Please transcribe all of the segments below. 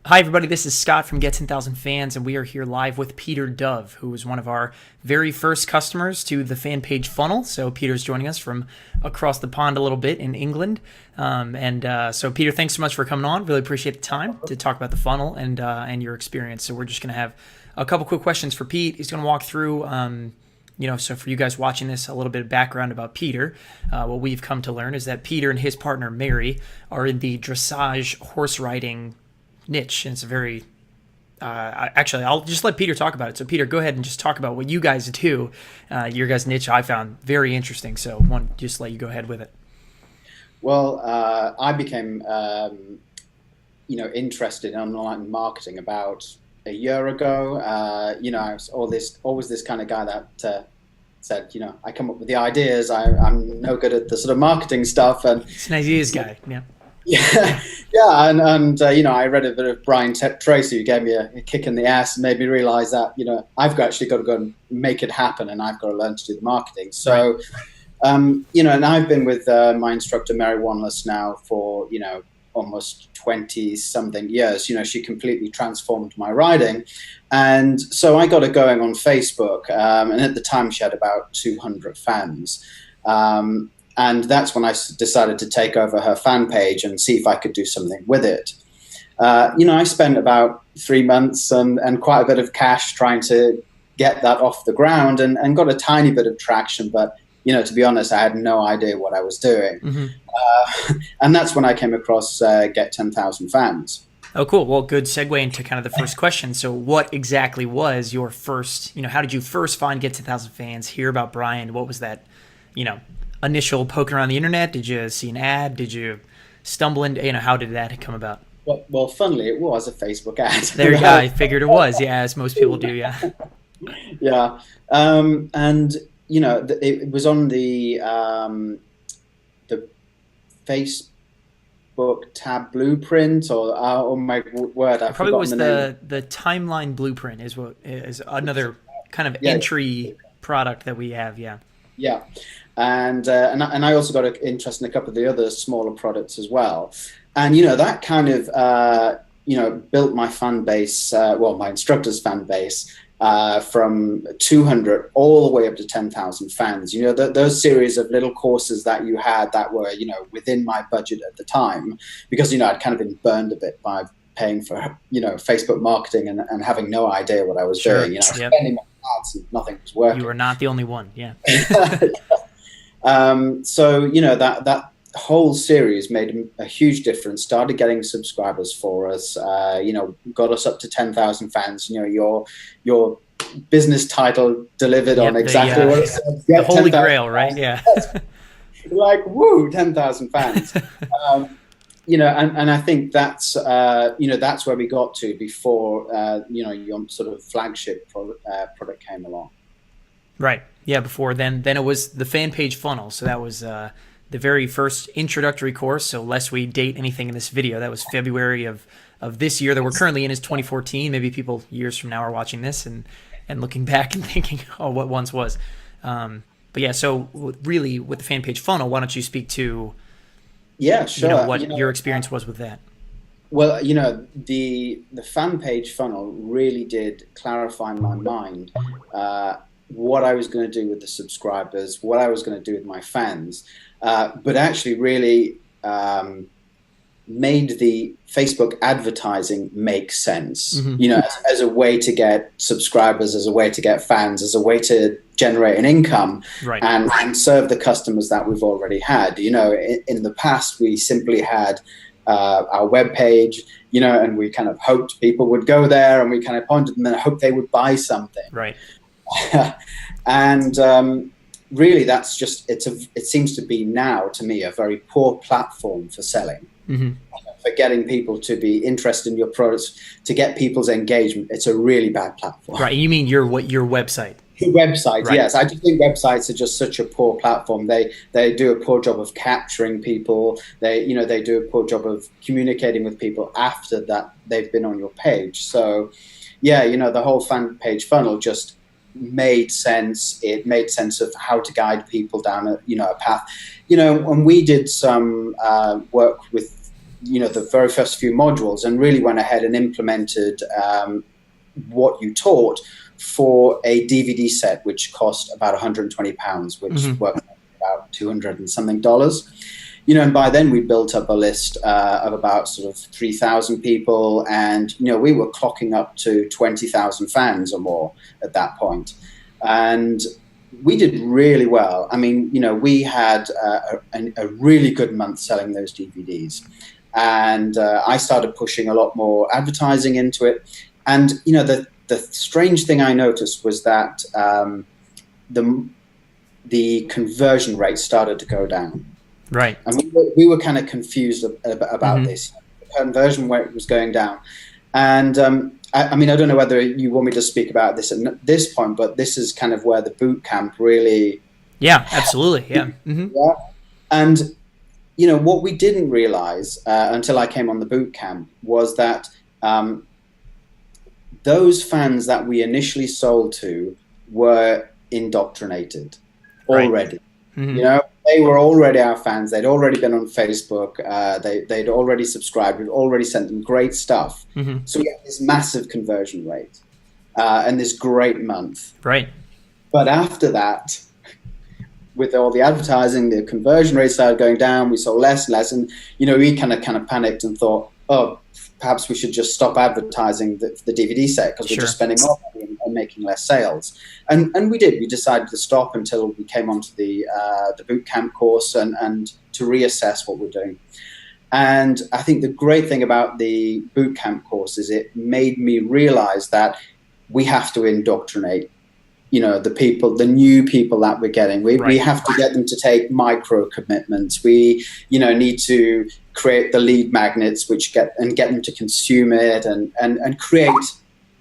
Hi, everybody. This is Scott from Get 10,000 Fans, and we are here live with Peter Dove, who was one of our very first customers to the fan page funnel. So Peter's joining us from across the pond a little bit in England. So Peter, thanks so much for coming on. Really appreciate the time to talk about the funnel and your experience. So we're just going to have a couple quick questions for Pete. He's going to walk through, so for you guys watching this, a little bit of background about Peter. What we've come to learn is that Peter and his partner, Mary, are in the dressage horse riding niche, and it's a very actually I'll just let Peter talk about it. So Peter, go ahead and just talk about what you guys do. Your guys' niche I found very interesting, so I want to just let you go ahead with it. Well, I became interested in online marketing about a year ago. I was always this kind of guy that said, I come up with the ideas, I'm no good at the sort of marketing stuff, and it's an ideas guy. Yeah, and I read a bit of Brian Tracy, who gave me a kick in the ass and made me realize that I've actually got to go and make it happen, and I've got to learn to do the marketing. So, and I've been with my instructor Mary Wanless now for almost 20 something years. She completely transformed my riding, and so I got her going on Facebook. And at the time, she had about 200 fans. And that's when I decided to take over her fan page and see if I could do something with it. I spent about 3 months and quite a bit of cash trying to get that off the ground, and got a tiny bit of traction. But, to be honest, I had no idea what I was doing. Mm-hmm. And that's when I came across Get 10,000 Fans. Oh, cool. Well, good segue into kind of the first question. So what exactly was your first, how did you first find Get 10,000 Fans, hear about Brian? What was that, initial poking around the internet? Did you see an ad? Did you stumble into, how did that come about? Well, funnily, it was a Facebook ad. There you go. I figured it was. Yeah, as most people do. Yeah. Yeah. And it was on the Facebook tab blueprint, or oh my word, I probably was the name. The timeline blueprint is another kind of entry product that we have. Yeah. Yeah. And I also got an interest in a couple of the other smaller products as well. And, that kind of, built my fan base, my instructor's fan base, from 200 all the way up to 10,000 fans. Those series of little courses that you had that were, within my budget at the time, because, I'd kind of been burned a bit by paying for, Facebook marketing and having no idea what I was doing, Yep. spending my ads and nothing was working. You were not the only one. Yeah. So, that whole series made a huge difference, started getting subscribers for us, got us up to 10,000 fans. Your business title delivered on exactly what it said. The Holy Grail, right? Yeah. Like, woo, 10,000 fans. And I think that's, that's where we got to before, your sort of flagship product came along. Right. Yeah, before then it was the fan page funnel. So that was the very first introductory course. So lest we date anything in this video, that was February of this year that we're currently in is 2014. Maybe people years from now are watching this and looking back and thinking, oh, what once was. But yeah, so really with the fan page funnel, why don't you speak to what your experience was with that? Well, the fan page funnel really did clarify my mind. What I was going to do with the subscribers, what I was going to do with my fans, but actually really made the Facebook advertising make sense, mm-hmm. As a way to get subscribers, as a way to get fans, as a way to generate an income, right. and serve the customers that we've already had. In the past, we simply had our webpage, and we kind of hoped people would go there, and we kind of pointed them and hoped they would buy something. Right. And really, that's just it seems to be now to me a very poor platform for selling, mm-hmm. for getting people to be interested in your products, to get people's engagement. It's a really bad platform. Right. You mean your website? Websites, right. Yes. I just think websites are just such a poor platform. They do a poor job of capturing people. They do a poor job of communicating with people after that they've been on your page. So, yeah, the whole fan page funnel just made sense. It made sense of how to guide people down a path. And we did some work with the very first few modules and really went ahead and implemented what you taught for a DVD set, which cost about £120, which worked out about $200 and something. And by then we built up a list of about sort of 3,000 people, and we were clocking up to 20,000 fans or more at that point, and we did really well. I mean, we had a really good month selling those DVDs, and I started pushing a lot more advertising into it. And the strange thing I noticed was that the conversion rate started to go down. Right. And we were kind of confused about this. The conversion rate was going down. And I mean, I don't know whether you want me to speak about this at this point, but this is kind of where the boot camp really... Yeah, absolutely. Yeah. Mm-hmm. Yeah. And, what we didn't realize until I came on the boot camp was that those fans that we initially sold to were indoctrinated already. Right. Mm-hmm. They were already our fans. They'd already been on Facebook. They'd already subscribed. We'd already sent them great stuff. Mm-hmm. So we had this massive conversion rate and this great month. Right. But after that, with all the advertising, the conversion rate started going down. We saw less and less. And, we kind of panicked and thought, oh, perhaps we should just stop advertising the DVD set because we're just spending more money and making less sales. And we did. We decided to stop until we came onto the boot camp course and to reassess what we're doing. And I think the great thing about the boot camp course is it made me realize that we have to indoctrinate the new people that we're getting. We have to get them to take micro commitments. We, need to create the lead magnets, get them to consume it and create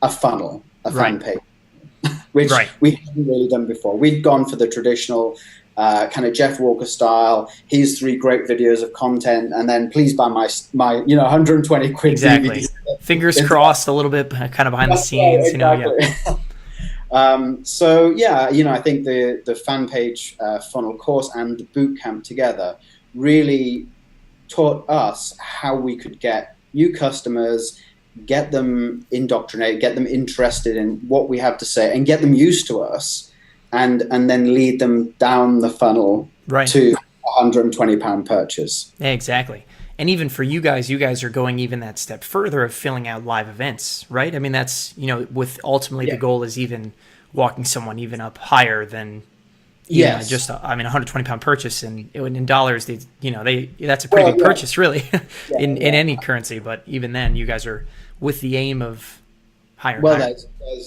a funnel, a fan page, which we haven't really done before. We'd gone for the traditional kind of Jeff Walker style. Here's 3 great videos of content, and then please buy my 120 quid. Exactly. DVD. Fingers crossed a little bit, kind of behind the scenes. Exactly. So I think the fan page funnel course and the boot camp together really taught us how we could get new customers, get them indoctrinated, get them interested in what we have to say, and get them used to us, and then lead them down the funnel to £120 purchase. Yeah, exactly. And even for you guys are going even that step further of filling out live events, right? I mean, that's, with ultimately the goal is even walking someone even up higher than just, £120 purchase. And in dollars, that's a pretty big purchase, really, in any currency. But even then, you guys are with the aim of higher. Well,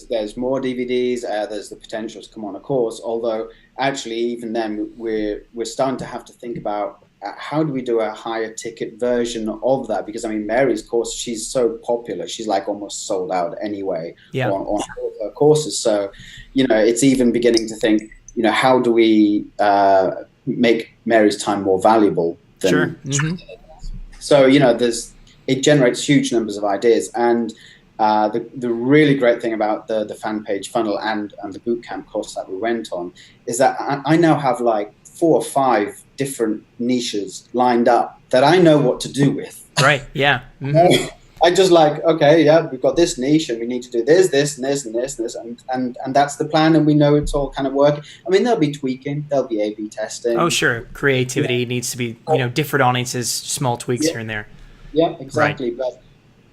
there's more DVDs. There's the potential to come on a course. Although, actually, even then, we're starting to have to think about how do we do a higher ticket version of that? Because Mary's course, she's so popular. She's like almost sold out anyway on all of her courses. So, it's even beginning to think, how do we make Mary's time more valuable? Sure. Mm-hmm. So, it generates huge numbers of ideas. And the really great thing about the fan page funnel and the bootcamp course that we went on is that I now have like 4 or 5 different niches lined up that I know what to do with. Right. Yeah. Mm-hmm. I just we've got this niche and we need to do this, and this, and this, and this, and that's the plan, and we know it's all kind of working. There'll be tweaking, there'll be A/B testing. Oh, sure. Creativity needs to be, different audiences, small tweaks here and there. Yeah, exactly. Right. But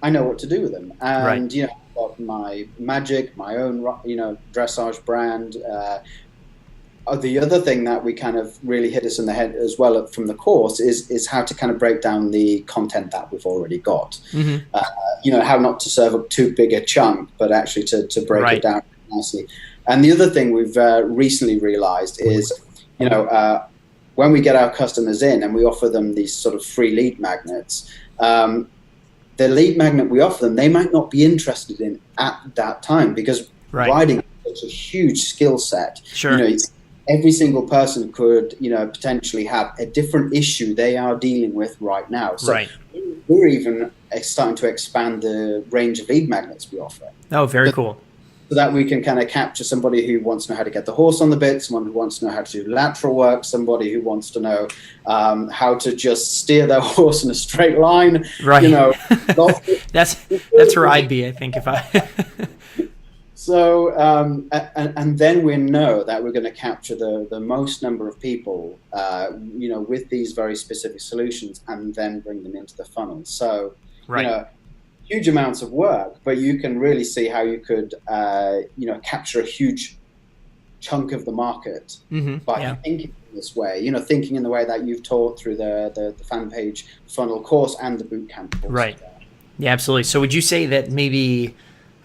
I know what to do with them, and I've got my Magic, my own dressage brand. The other thing that we kind of really hit us in the head as well from the course is how to kind of break down the content that we've already got. Mm-hmm. How not to serve up too big a chunk, but actually to break it down nicely. And the other thing we've recently realized is, when we get our customers in and we offer them these sort of free lead magnets, the lead magnet we offer them, they might not be interested in at that time, because writing is such a huge skill set. Sure. Every single person could, potentially have a different issue they are dealing with right now. So we're even starting to expand the range of lead magnets we offer. Oh, very cool. so that we can kind of capture somebody who wants to know how to get the horse on the bit, someone who wants to know how to do lateral work, somebody who wants to know how to just steer their horse in a straight line. Right. You know, that's where I'd be, I think, if I. So, and then we know that we're going to capture the most number of people, you know, with these very specific solutions, and then bring them into the funnel. So, right. You know, huge amounts of work, but you can really see how you could, you know, capture a huge chunk of the market by thinking in this way. You know, thinking in the way that you've taught through the fan page funnel course and the bootcamp course. Right. Yeah, absolutely. So, would you say that maybe?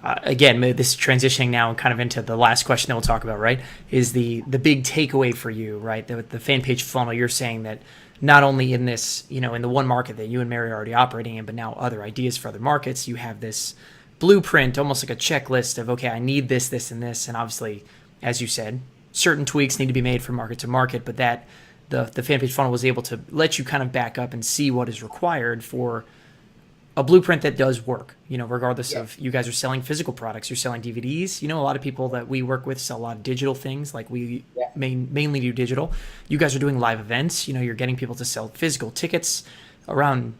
Again, this is transitioning now and kind of into the last question that we'll talk about, right, is the big takeaway for you, right? The fan page funnel, you're saying that not only in this, you know, in the one market that you and Mary are already operating in, but now other ideas for other markets, you have this blueprint, almost like a checklist of, okay, I need this, this, and this. And obviously, as you said, certain tweaks need to be made from market to market, but that the fan page funnel was able to let you kind of back up and see what is required for a blueprint that does work, you know, regardless of, you guys are selling physical products, you're selling DVDs. You know, a lot of people that we work with sell a lot of digital things, like we mainly do digital. You guys are doing live events, you know, you're getting people to sell physical tickets around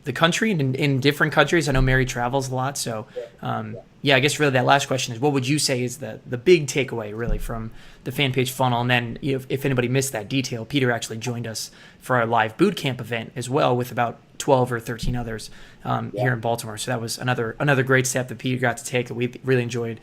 the country and in different countries. I know Mary travels a lot. So, I guess really that last question is, what would you say is the big takeaway really from the fan page funnel? And then if anybody missed that detail, Peter actually joined us for our live boot camp event as well with about 12 or 13 others here in Baltimore. So that was another great step that Peter got to take that we really enjoyed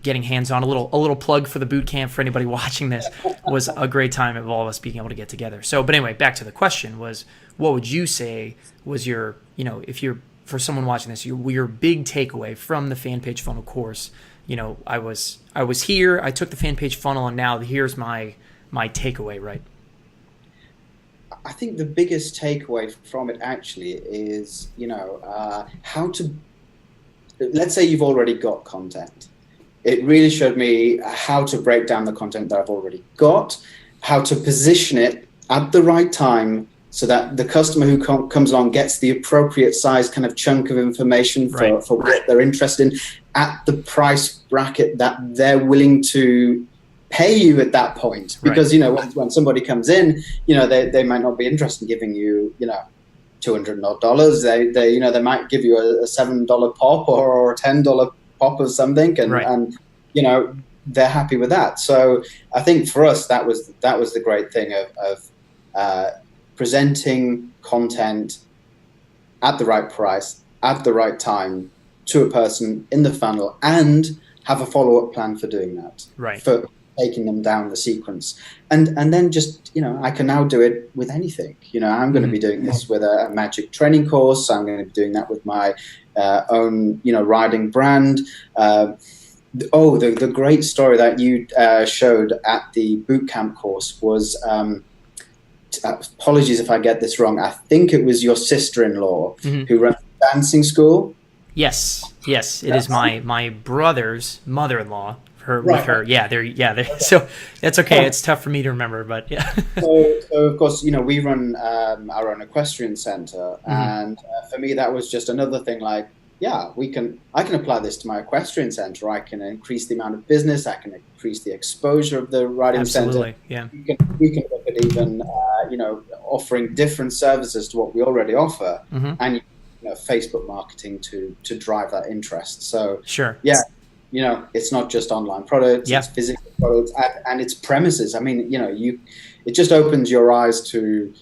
getting hands-on. A little plug for the boot camp for anybody watching this. Was a great time of all of us being able to get together. So, but anyway, back to the question was, what would you say was your, you know, if you're, for someone watching this, your big takeaway from the fan page funnel course? You know, I was here, I took the fan page funnel, and now here's my takeaway, right? I think the biggest takeaway from it actually is, you know, how to, let's say you've already got content. It really showed me how to break down the content that I've already got, how to position it at the right time so that the customer who comes along gets the appropriate size kind of chunk of information for what they're interested in at the price bracket that they're willing to pay you at that point. Because, you know, when somebody comes in, you know, they might not be interested in giving you, you know, $200 odd. They you know, they might give you a $7 pop or a $10 pop or something. And, you know, they're happy with that. So I think for us, that was the great thing of presenting content at the right price, at the right time, to a person in the funnel, and have a follow-up plan for doing that. Right. For taking them down the sequence. And then just, you know, I can now do it with anything. You know, I'm going to be doing this with a magic training course. I'm going to be doing that with my own, you know, riding brand. The great story that you showed at the bootcamp course was, apologies if I get this wrong, I think it was your sister-in-law who runs a dancing school. Yes, it is my brother's mother-in-law. With her, so that's okay. It's tough for me to remember, but yeah. so of course, you know, we run our own equestrian center, and for me, that was just another thing. Like, I can apply this to my equestrian center. I can increase the amount of business. I can increase the exposure of the riding center. Yeah. We can look at even you know, offering different services to what we already offer, and you know, Facebook marketing to drive that interest. So you know, it's not just online products, it's physical products, and it's premises. I mean, you know, it just opens your eyes to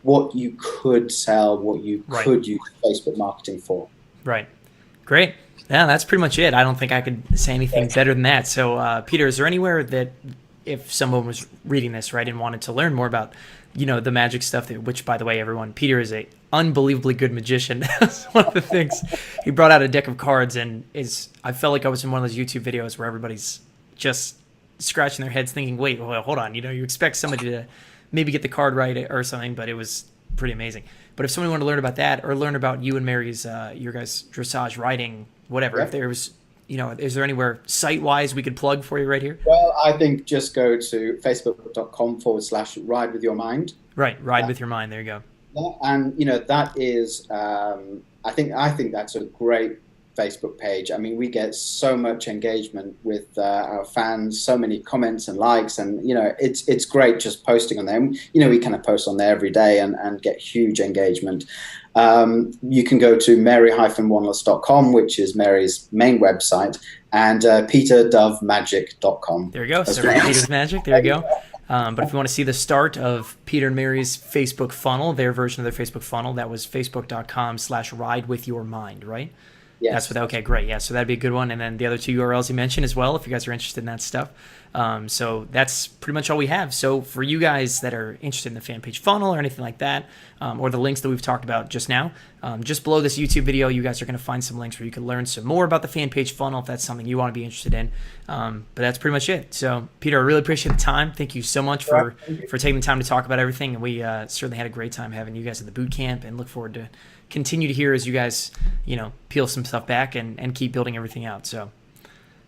what you could sell, what you could use Facebook marketing for. Right. Great. Yeah, that's pretty much it. I don't think I could say anything better than that. So, Peter, is there anywhere that if someone was reading this, right, and wanted to learn more about, you know, the magic stuff, which, by the way, everyone, Peter is a unbelievably good magician. That's one of the things. He brought out a deck of cards, and I felt like I was in one of those YouTube videos where everybody's just scratching their heads thinking, wait, well, hold on, you know, you expect somebody to maybe get the card right or something, but it was pretty amazing. But if somebody wanted to learn about that or learn about you and Mary's, your guys' dressage riding, whatever, if there was, you know, is there anywhere site-wise we could plug for you right here? Well, I think just go to facebook.com/ride with your mind. Right, ride with your mind. There you go. And you know, that is, I think that's a great Facebook page. I mean, we get so much engagement with our fans, so many comments and likes, and it's great just posting on there. We kind of post on there every day and get huge engagement. You can go to mary-wanless.com, which is Mary's main website, and peterdovemagic.com. There you go. So Peter's Magic. There you go. But if you want to see the start of Peter and Mary's Facebook funnel, their version of their Facebook funnel, that was facebook.com/ridewithyourmind, right? Yes. Okay, great. Yeah, so that'd be a good one. And then the other 2 URLs you mentioned as well, if you guys are interested in that stuff. So that's pretty much all we have. So for you guys that are interested in the fan page funnel or anything like that, or the links that we've talked about just now, just below this YouTube video, you guys are going to find some links where you can learn some more about the fan page funnel if that's something you want to be interested in. But that's pretty much it. So Peter, I really appreciate the time. Thank you so much for taking the time to talk about everything. And we certainly had a great time having you guys at the boot camp, and look forward to continue to hear as you guys, peel some stuff back and keep building everything out. So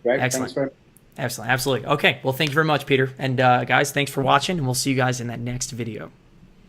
great. Excellent. Thanks very much. Excellent. Absolutely. Okay. Well, thank you very much, Peter. And guys, thanks for watching, and we'll see you guys in that next video.